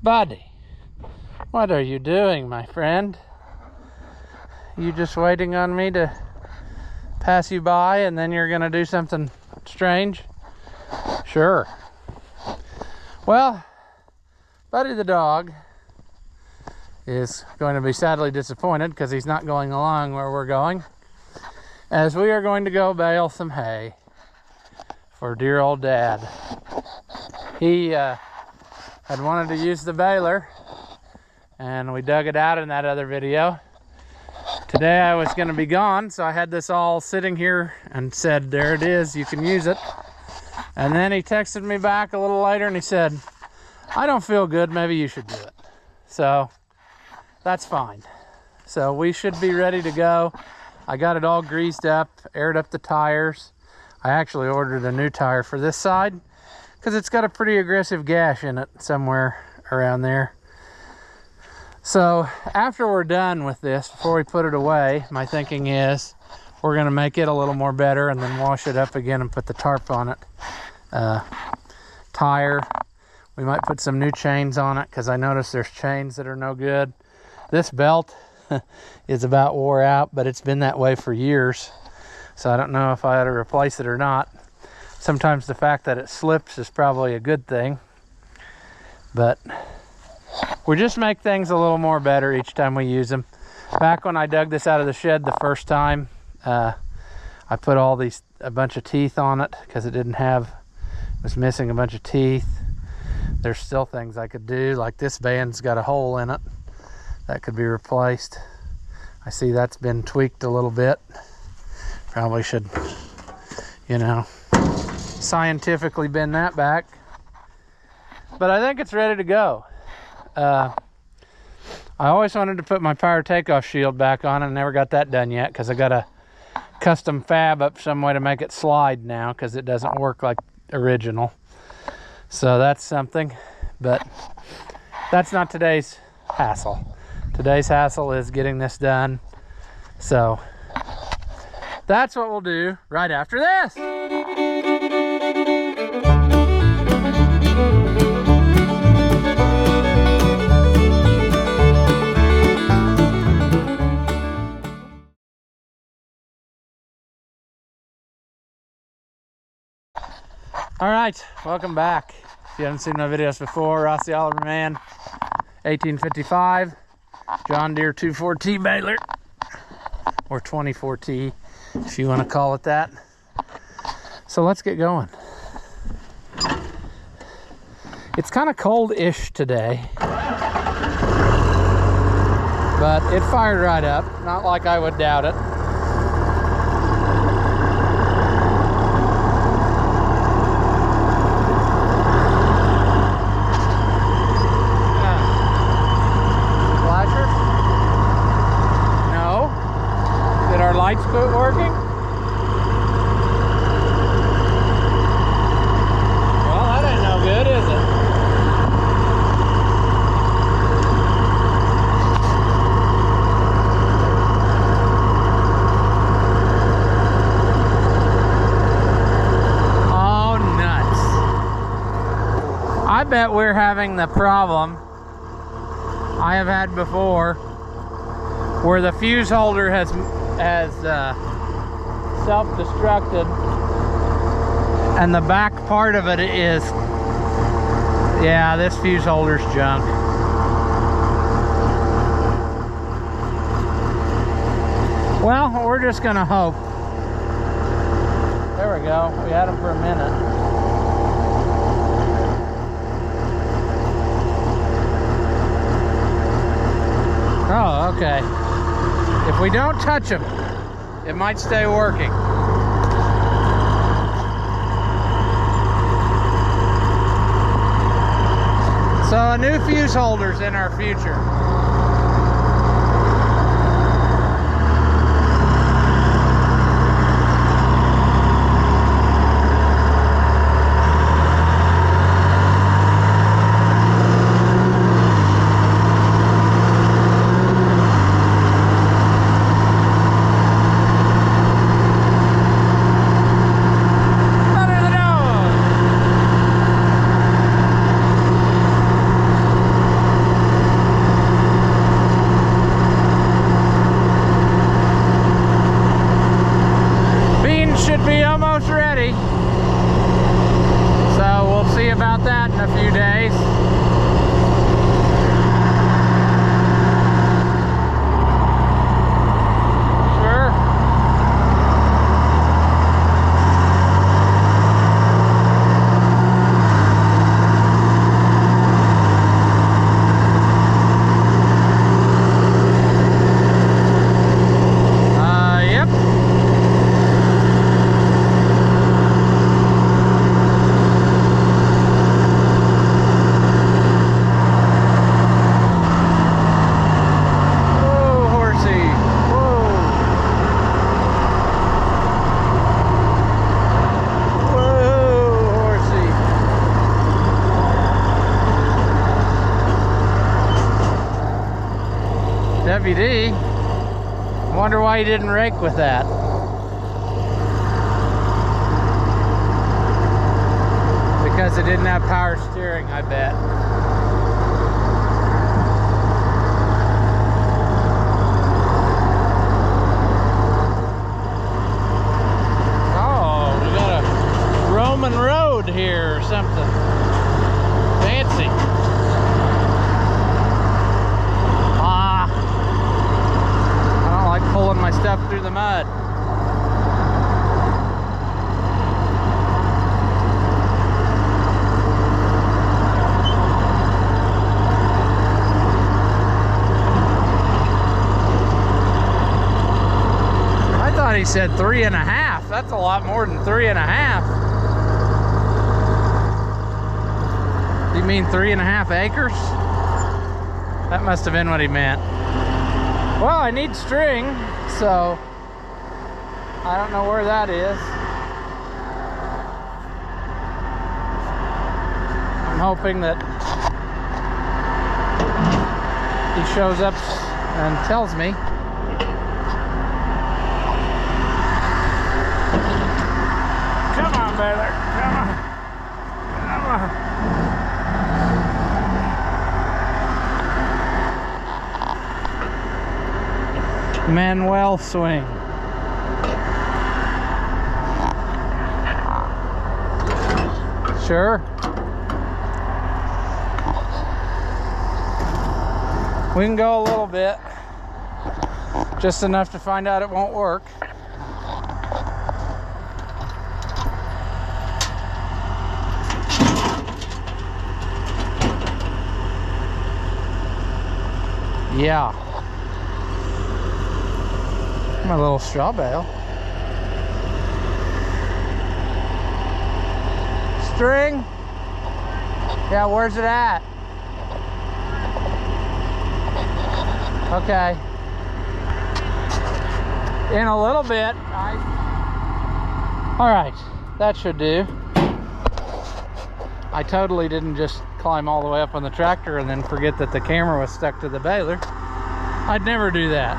Buddy, what are you doing, my friend? You just waiting on me to pass you by and then you're gonna do something strange? Sure. Well, Buddy the dog is going to be sadly disappointed because he's not going along where we're going, as we are going to go bale some hay for dear old Dad. He had wanted to use the baler, and we dug it out in that other video. Today I was going to be gone, so I had this all sitting here and said, there it is, you can use it. And then he texted me back a little later and he said, I don't feel good, maybe you should do it. So that's fine. So we should be ready to go. I got it all greased up, aired up the tires. I actually ordered a new tire for this side because it's got a pretty aggressive gash in it somewhere around there. So after we're done with this, before we put it away, my thinking is we're going to make it a little more better and then wash it up again and put the tarp on it. Tire, we might put some new chains on it because I noticed there's chains that are no good. This belt is about wore out, but it's been that way for years, so I don't know if I ought to replace it or not. Sometimes the fact that it slips is probably a good thing, but we just make things a little more better each time we use them. Back when I dug this out of the shed the first time, I put a bunch of teeth on it because it was missing a bunch of teeth. There's still things I could do, like this band's got a hole in it that could be replaced. I see that's been tweaked a little bit. Probably should, scientifically bend that back. But I think it's ready to go. I always wanted to put my power takeoff shield back on and never got that done yet because I got a custom fab up some way to make it slide now because it doesn't work like original. So that's something, but that's not today's hassle. Today's hassle is getting this done. So that's what we'll do right after this. All right, welcome back. If you haven't seen my videos before, Rossi Oliver Man, 1855, John Deere 24T baler, or 24T, if you want to call it that. So let's get going. It's kind of cold-ish today, but it fired right up, not like I would doubt it. Lights quit working? Well, that ain't no good, is it? Oh, nuts. I bet we're having the problem I have had before where the fuse holder has self-destructed and the back part of it is, yeah, this fuse holder's junk. Well, we're just gonna hope. There we go, we had them for a minute. Oh, okay. If we don't touch them, it might stay working. So a new fuse holder's in our future. WD. Wonder why he didn't rake with that. Because it didn't have power steering, I bet. Oh, we got a Roman road here or something. Fancy. Pulling my stuff through the mud. I thought he said 3.5. That's a lot more than 3.5. You mean 3.5 acres? That must have been what he meant. Well, I need string, so I don't know where that is. I'm hoping that he shows up and tells me. Come on, baler, come on, come on. Manuel swing. Sure. We can go a little bit. Just enough to find out it won't work. Yeah. My little straw bale. String? Yeah, where's it at? Okay. In a little bit. All right, that should do. I totally didn't just climb all the way up on the tractor and then forget that the camera was stuck to the baler. I'd never do that.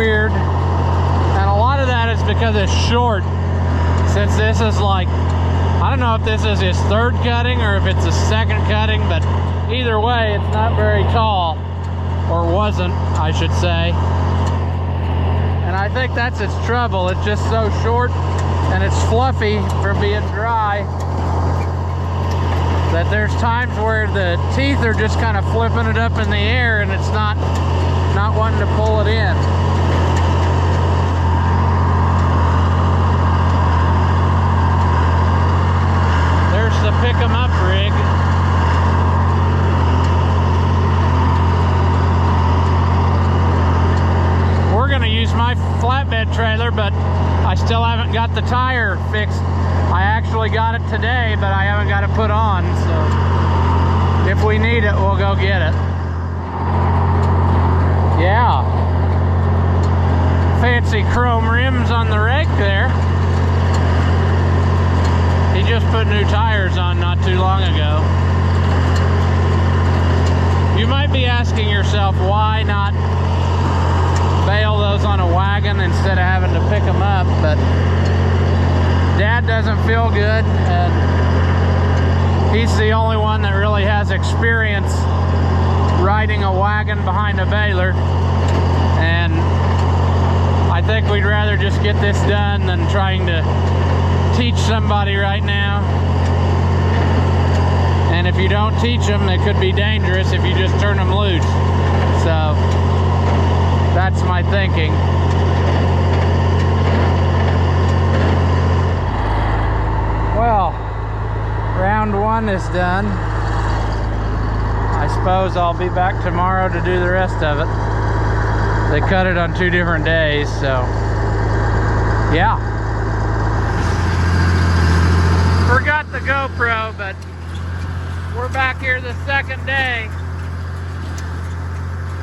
weird. And a lot of that is because it's short. Since this is like, I don't know if this is his third cutting or if it's a second cutting, but either way, it's not very tall. Or wasn't, I should say. And I think that's its trouble. It's just so short and it's fluffy from being dry that there's times where the teeth are just kind of flipping it up in the air and it's not wanting to pull it in. There's the pick 'em up rig. We're gonna use my flatbed trailer, but I still haven't got the tire fixed. I actually got it today, but I haven't got it put on, so if we need it, we'll go get it. Yeah. Fancy chrome rims on the rake there. He just put new tires on not too long ago. You might be asking yourself, why not bale those on a wagon instead of having to pick them up, but Dad doesn't feel good and he's the only one that really has experience riding a wagon behind a baler, and I think we'd rather just get this done than trying to teach somebody right now. And if you don't teach them, it could be dangerous if you just turn them loose. So that's my thinking. Well, round one is done. I suppose I'll be back tomorrow to do the rest of it. They cut it on 2 different days, so yeah. Forgot the GoPro, but we're back here the second day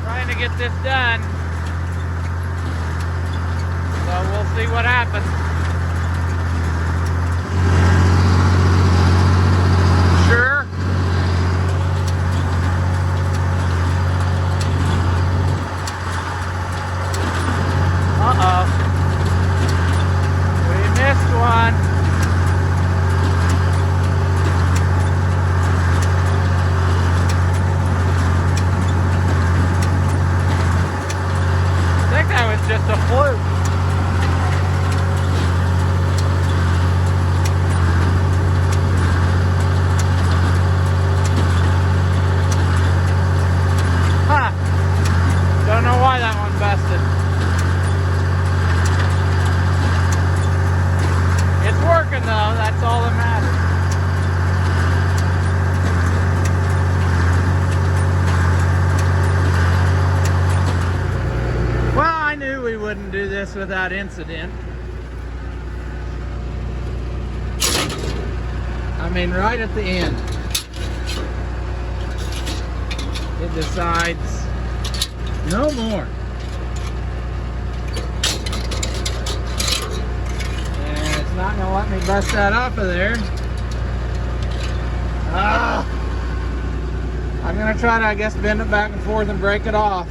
trying to get this done. So we'll see what happens. Sure. Uh-oh. We missed one. I think that was just a fluke. Don't know why that one busted. It's working though, that's all that matters. Well, I knew we wouldn't do this without incident. I mean, right at the end, it decides no more. And it's not gonna let me bust that off of there. I'm gonna try to, I guess, bend it back and forth and break it off.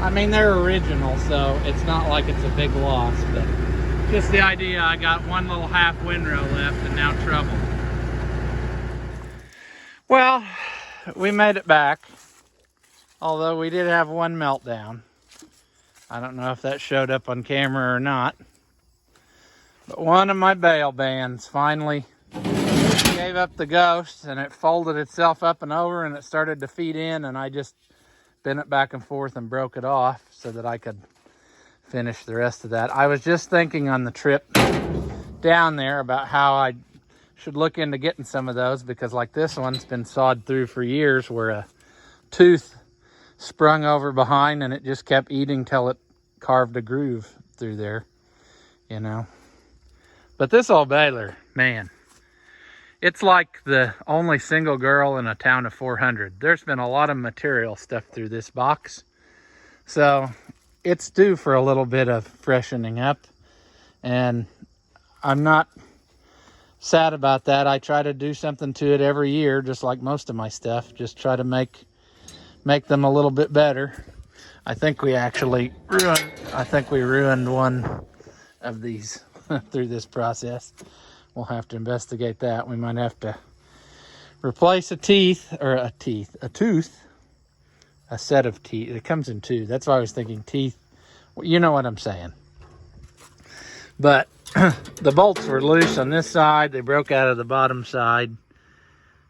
I mean, they're original, so it's not like it's a big loss, but just the idea I got one little half windrow left and now trouble. Well, we made it back. Although we did have one meltdown. I don't know if that showed up on camera or not. But one of my bale bands finally gave up the ghost and it folded itself up and over and it started to feed in, and I just bent it back and forth and broke it off so that I could finish the rest of that. I was just thinking on the trip down there about how I should look into getting some of those, because like this one's been sawed through for years where a tooth sprung over behind and it just kept eating till it carved a groove through there, you know. But this old baler, man, it's like the only single girl in a town of 400. There's been a lot of material stuffed through this box, so it's due for a little bit of freshening up, and I'm not sad about that. I try to do something to it every year, just like most of my stuff, just try to make them a little bit better. I think we ruined one of these through this process. We'll have to investigate that. We might have to replace a tooth. A set of teeth. It comes in two. That's why I was thinking teeth. You know what I'm saying. But the bolts were loose on this side. They broke out of the bottom side.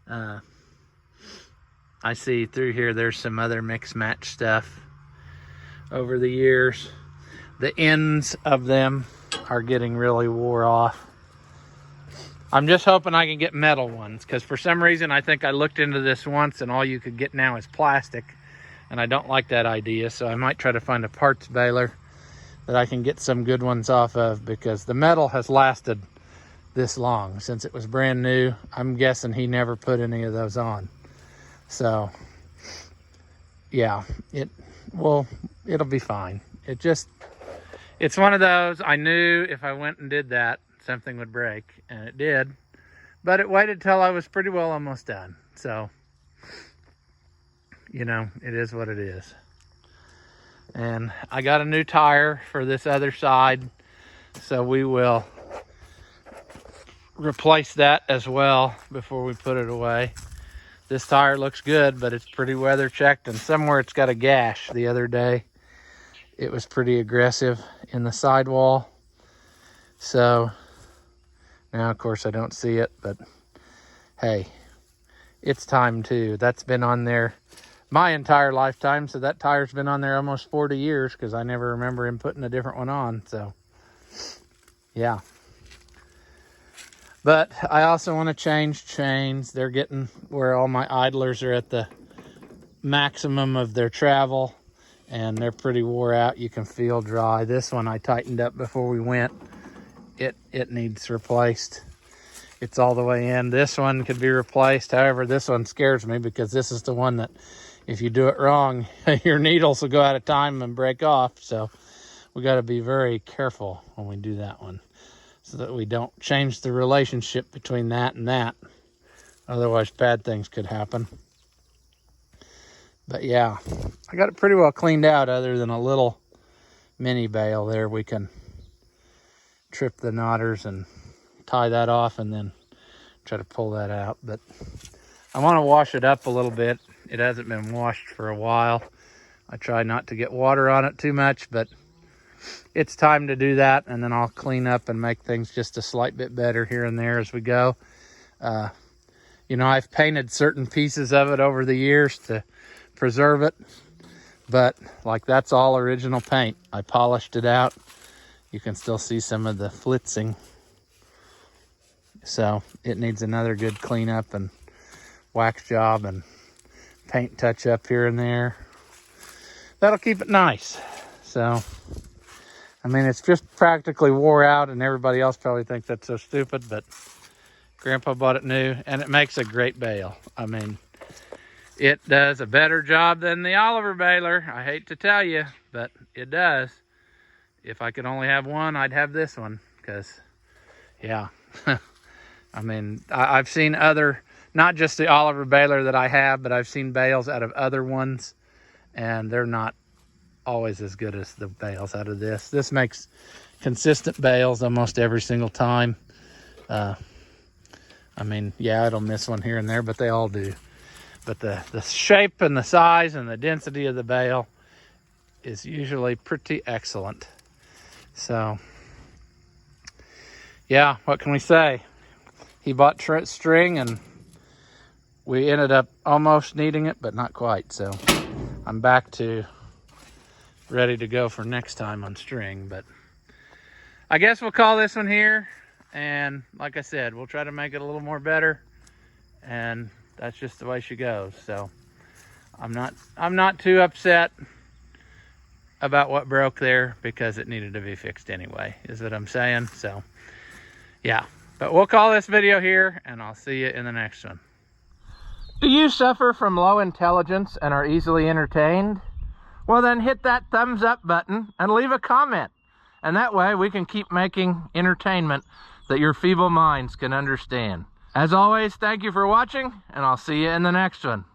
I see through here there's some other mix match stuff over the years. The ends of them are getting really wore off. I'm just hoping I can get metal ones, because for some reason I think I looked into this once and all you could get now is plastic, and I don't like that idea. So I might try to find a parts baler that I can get some good ones off of, because the metal has lasted this long since it was brand new. I'm guessing he never put any of those on. So yeah, it'll be fine. It's one of those, I knew if I went and did that, something would break, and it did. But it waited till I was pretty well almost done. So, you know, it is what it is. And I got a new tire for this other side, so we will replace that as well before we put it away. This tire looks good, but it's pretty weather checked, and somewhere it's got a gash. The other day it was pretty aggressive in the sidewall. So now, of course, I don't see it, but hey, it's time too. That's been on there my entire lifetime, so that tire's been on there almost 40 years, because I never remember him putting a different one on. So yeah, but I also want to change chains. They're getting where all my idlers are at the maximum of their travel, and they're pretty wore out. You can feel dry. This one I tightened up before we went. It needs replaced. It's all the way in. This one could be replaced. However, this one scares me, because this is the one that if you do it wrong, your needles will go out of time and break off. So we got to be very careful when we do that one, so that we don't change the relationship between that and that. Otherwise, bad things could happen. But yeah, I got it pretty well cleaned out, other than a little mini bale there. We can trip the knotters and tie that off, and then try to pull that out. But I want to wash it up a little bit. It hasn't been washed for a while. I try not to get water on it too much, but it's time to do that, and then I'll clean up and make things just a slight bit better here and there as we go. You know, I've painted certain pieces of it over the years to preserve it, but like, that's all original paint. I polished it out. You can still see some of the flitzing. So it needs another good cleanup and wax job and paint touch up here and there. That'll keep it nice. So, I mean, it's just practically wore out, and everybody else probably thinks that's so stupid, but Grandpa bought it new, and it makes a great bale. I mean, it does a better job than the Oliver baler. I hate to tell you, but it does. If I could only have one, I'd have this one, because, yeah. I mean, I've seen other, not just the Oliver baler that I have, but I've seen bales out of other ones, and they're not always as good as the bales out of this. This makes consistent bales almost every single time. I mean, yeah, it'll miss one here and there, but they all do. But the shape and the size and the density of the bale is usually pretty excellent. So, yeah, what can we say? He bought string, and we ended up almost needing it, but not quite. So I'm back to ready to go for next time on string. But I guess we'll call this one here. And like I said, we'll try to make it a little more better. And that's just the way she goes. So I'm not too upset about what broke there, because it needed to be fixed anyway, is what I'm saying. So yeah, but we'll call this video here, and I'll see you in the next one. Do you suffer from low intelligence and are easily entertained? Well, then hit that thumbs up button and leave a comment, and that way we can keep making entertainment that your feeble minds can understand. As always, thank you for watching, and I'll see you in the next one.